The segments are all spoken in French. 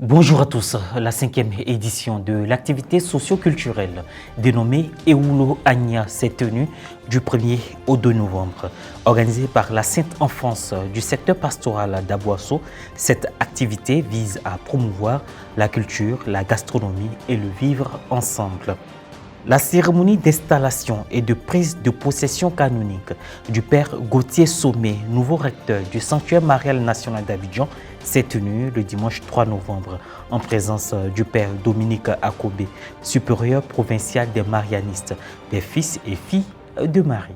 Bonjour à tous, la 5e édition de l'activité socio-culturelle dénommée Ewulo Anya s'est tenue du 1er au 2 novembre. Organisée par la Sainte Enfance du secteur pastoral d'Aboisseau, cette activité vise à promouvoir la culture, la gastronomie et le vivre ensemble. La cérémonie d'installation et de prise de possession canonique du Père Gauthier Sommet, nouveau recteur du Sanctuaire marial national d'Abidjan, s'est tenue le dimanche 3 novembre en présence du Père Dominique Akobe, supérieur provincial des marianistes, des fils et filles de Marie.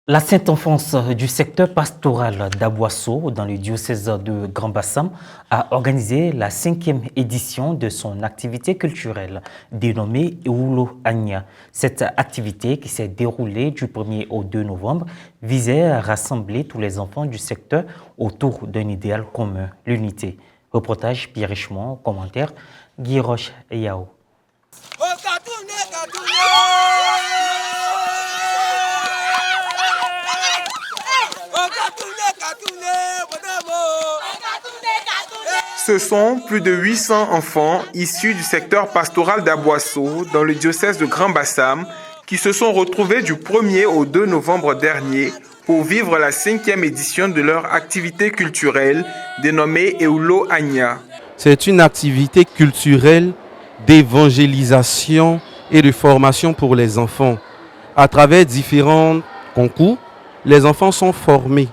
La Sainte Enfance du secteur pastoral d'Aboisseau, dans le diocèse de Grand Bassam, a organisé la 5e édition de son activité culturelle dénommée Ewulo Anya. Cette activité, qui s'est déroulée du 1er au 2 novembre, visait à rassembler tous les enfants du secteur autour d'un idéal commun, l'unité. Reportage Pierre Richemont, commentaire Guy Roche et Yao. Ce sont plus de 800 enfants issus du secteur pastoral d'Aboisseau dans le diocèse de Grand Bassam qui se sont retrouvés du 1er au 2 novembre dernier pour vivre la 5e édition de leur activité culturelle dénommée Ewulo Anya. C'est une activité culturelle d'évangélisation et de formation pour les enfants. À travers différents concours, les enfants sont formés.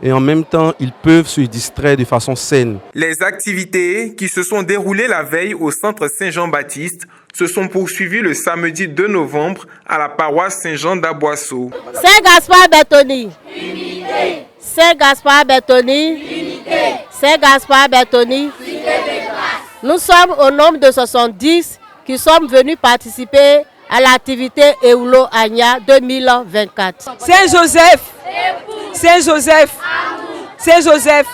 Et en même temps, ils peuvent se distraire de façon saine. Les activités qui se sont déroulées la veille au centre Saint-Jean-Baptiste se sont poursuivies le samedi 2 novembre à la paroisse Saint-Jean d'Aboisseau. Saint-Gaspard Bertoni. Unité. Saint-Gaspard Bertoni. Unité. Saint-Gaspard Bertoni. Nous sommes au nombre de 70 qui sommes venus participer à l'activité Ewulo Anya 2024. Saint-Joseph. Saint-Joseph, Saint-Joseph,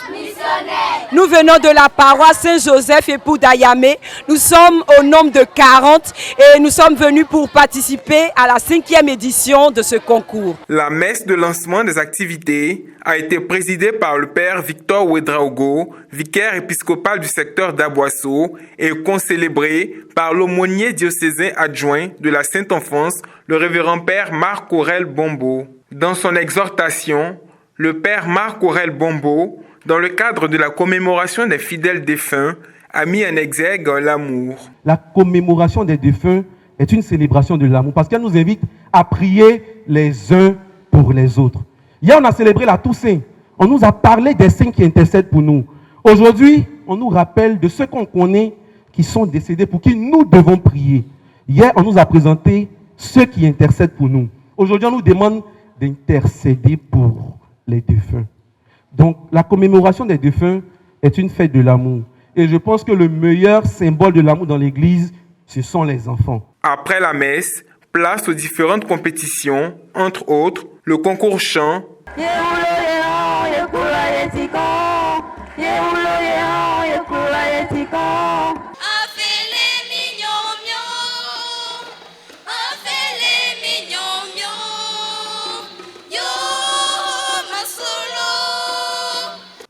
nous venons de la paroisse Saint-Joseph et pour d'Ayamé. Nous sommes au nombre de 40 et nous sommes venus pour participer à la 5e édition de ce concours. La messe de lancement des activités a été présidée par le Père Victor Ouedraogo, vicaire épiscopal du secteur d'Aboisseau, et concélébrée par l'aumônier diocésain adjoint de la Sainte Enfance, le révérend Père Marc Aurèle Bombo. Dans son exhortation, le Père Marc Aurèle Bombo, dans le cadre de la commémoration des fidèles défunts, a mis en exergue l'amour. La commémoration des défunts est une célébration de l'amour parce qu'elle nous invite à prier les uns pour les autres. Hier, on a célébré la Toussaint. On nous a parlé des saints qui intercèdent pour nous. Aujourd'hui, on nous rappelle de ceux qu'on connaît qui sont décédés pour qui nous devons prier. Hier, on nous a présenté ceux qui intercèdent pour nous. Aujourd'hui, on nous demande d'intercéder pour les défunts. Donc, la commémoration des défunts est une fête de l'amour. Et je pense que le meilleur symbole de l'amour dans l'Église, ce sont les enfants. Après la messe, place aux différentes compétitions, entre autres, le concours chant,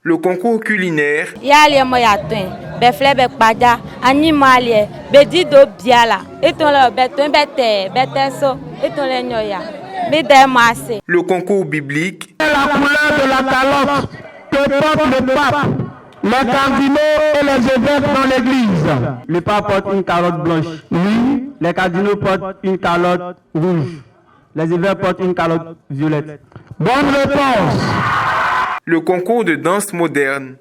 le concours culinaire, le concours biblique, la couleur de la calotte que porte le pape, les cardinaux et les évêques dans l'église. Le pape porte une calotte blanche. Oui, les cardinaux portent une calotte rouge. Les évêques portent une calotte violette. Bonne réponse. le concours de danse moderne.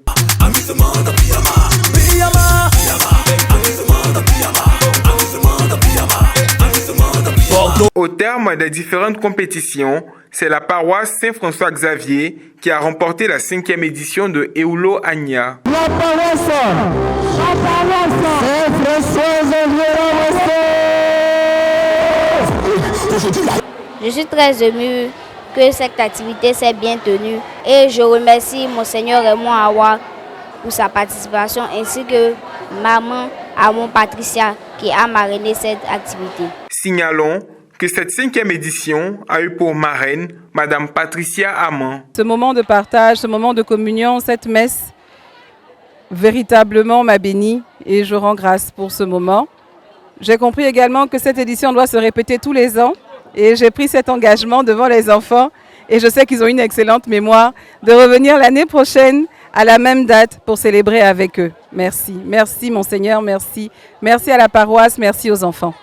Au terme des différentes compétitions, c'est la paroisse Saint-François-Xavier qui a remporté la 5e édition de Ewulo Anya. La paroisse Saint-François-Xavier. Je suis très émue que cette activité s'est bien tenue et je remercie Monseigneur Raymond Awa pour sa participation ainsi que maman Amon Patricia qui a marrainé cette activité. Signalons que cette 5e édition a eu pour marraine Madame Patricia Amand. Ce moment de partage, ce moment de communion, cette messe véritablement m'a béni et je rends grâce pour ce moment. J'ai compris également que cette édition doit se répéter tous les ans et j'ai pris cet engagement devant les enfants et je sais qu'ils ont une excellente mémoire de revenir l'année prochaine à la même date pour célébrer avec eux. Merci. Merci Monseigneur, merci. Merci à la paroisse, merci aux enfants.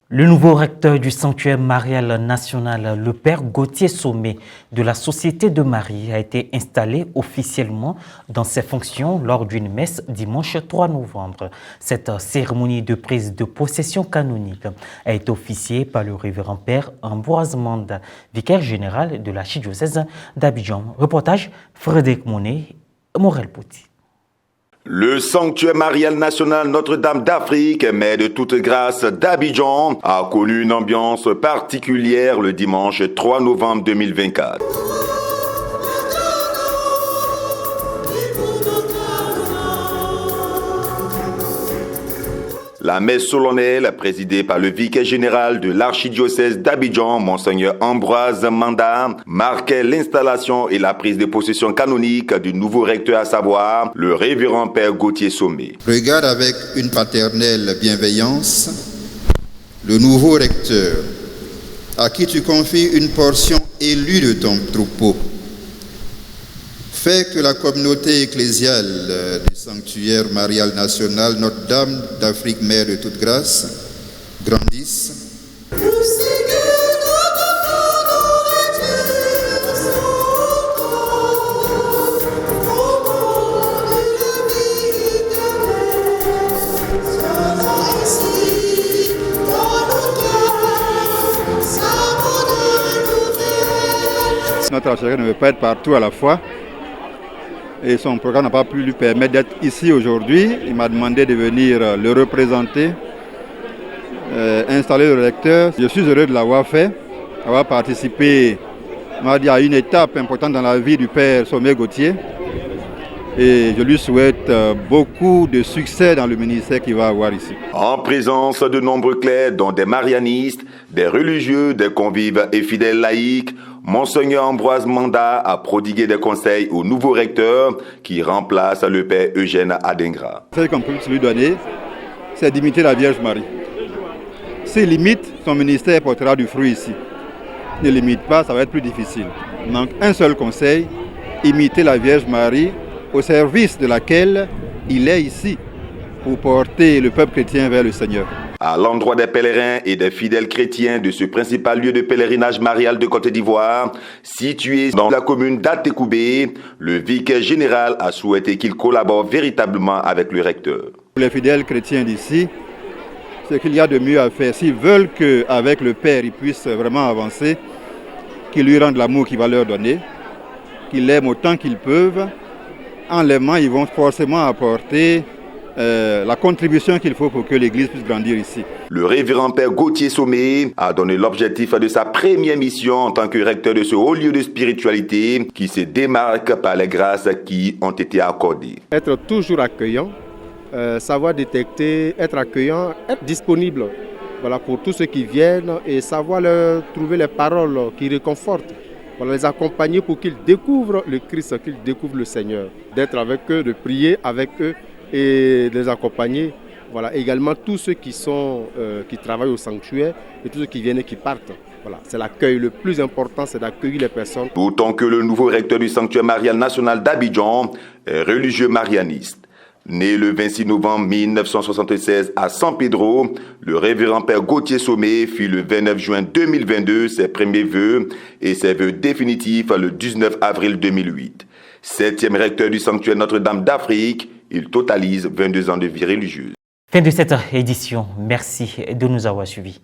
Le nouveau recteur du sanctuaire marial national, le père Gauthier Sommet de la Société de Marie, a été installé officiellement dans ses fonctions lors d'une messe dimanche 3 novembre. Cette cérémonie de prise de possession canonique a été officiée par le révérend père Ambroise Manda, vicaire général de l'archidiocèse d'Abidjan. Reportage Frédéric Monet, Morel Pouty. Le sanctuaire marial national Notre-Dame d'Afrique, mère de toute grâce d'Abidjan, a connu une ambiance particulière le dimanche 3 novembre 2024. La messe solennelle, présidée par le vicaire général de l'archidiocèse d'Abidjan, Monseigneur Ambroise Manda, marquait l'installation et la prise de possession canonique du nouveau recteur, à savoir le révérend père Gauthier Sommet. Regarde avec une paternelle bienveillance le nouveau recteur à qui tu confies une portion élue de ton troupeau. Fais que la communauté ecclésiale du sanctuaire marial national Notre-Dame d'Afrique, mère de toute grâce, grandisse. Notre archevêque ne veut pas être partout à la fois. Et son programme n'a pas pu lui permettre d'être ici aujourd'hui. Il m'a demandé de venir le représenter, installer le recteur. Je suis heureux de l'avoir fait, avoir participé à une étape importante dans la vie du père Sommet Gauthier. Et je lui souhaite beaucoup de succès dans le ministère qu'il va avoir ici. En présence de nombreux clercs, dont des marianistes, des religieux, des convives et fidèles laïcs, Monseigneur Ambroise Manda a prodigué des conseils au nouveau recteur qui remplace le père Eugène Adengra. Ce qu'on peut lui donner, c'est d'imiter la Vierge Marie. S'il limite, son ministère portera du fruit ici. Ne limite pas, ça va être plus difficile. Donc un seul conseil, imiter la Vierge Marie au service de laquelle il est ici pour porter le peuple chrétien vers le Seigneur. À l'endroit des pèlerins et des fidèles chrétiens de ce principal lieu de pèlerinage marial de Côte d'Ivoire, situé dans la commune d'Atekoubé, le vicaire général a souhaité qu'il collabore véritablement avec le recteur. Pour les fidèles chrétiens d'ici, ce qu'il y a de mieux à faire, s'ils veulent qu'avec le Père, ils puissent vraiment avancer, qu'ils lui rendent l'amour qu'il va leur donner, qu'ils l'aiment autant qu'ils peuvent. En l'aimant, ils vont forcément apporter la contribution qu'il faut pour que l'Église puisse grandir ici. Le révérend père Gauthier Sommet a donné l'objectif de sa première mission en tant que recteur de ce haut lieu de spiritualité qui se démarque par les grâces qui ont été accordées. Être toujours accueillant, savoir détecter, être accueillant, être disponible pour tous ceux qui viennent et savoir leur trouver les paroles qui réconfortent. Les accompagner pour qu'ils découvrent le Christ, qu'ils découvrent le Seigneur. D'être avec eux, de prier avec eux et de les accompagner. Également tous ceux qui travaillent au sanctuaire et tous ceux qui viennent et qui partent. C'est l'accueil. Le plus important, c'est d'accueillir les personnes. D'autant que le nouveau recteur du sanctuaire marial national d'Abidjan est religieux marianiste. Né le 26 novembre 1976 à San Pedro, le révérend père Gauthier Sommet fit le 29 juin 2022 ses premiers vœux et ses vœux définitifs le 19 avril 2008. 7e recteur du sanctuaire Notre-Dame d'Afrique, il totalise 22 ans de vie religieuse. Fin de cette édition. Merci de nous avoir suivis.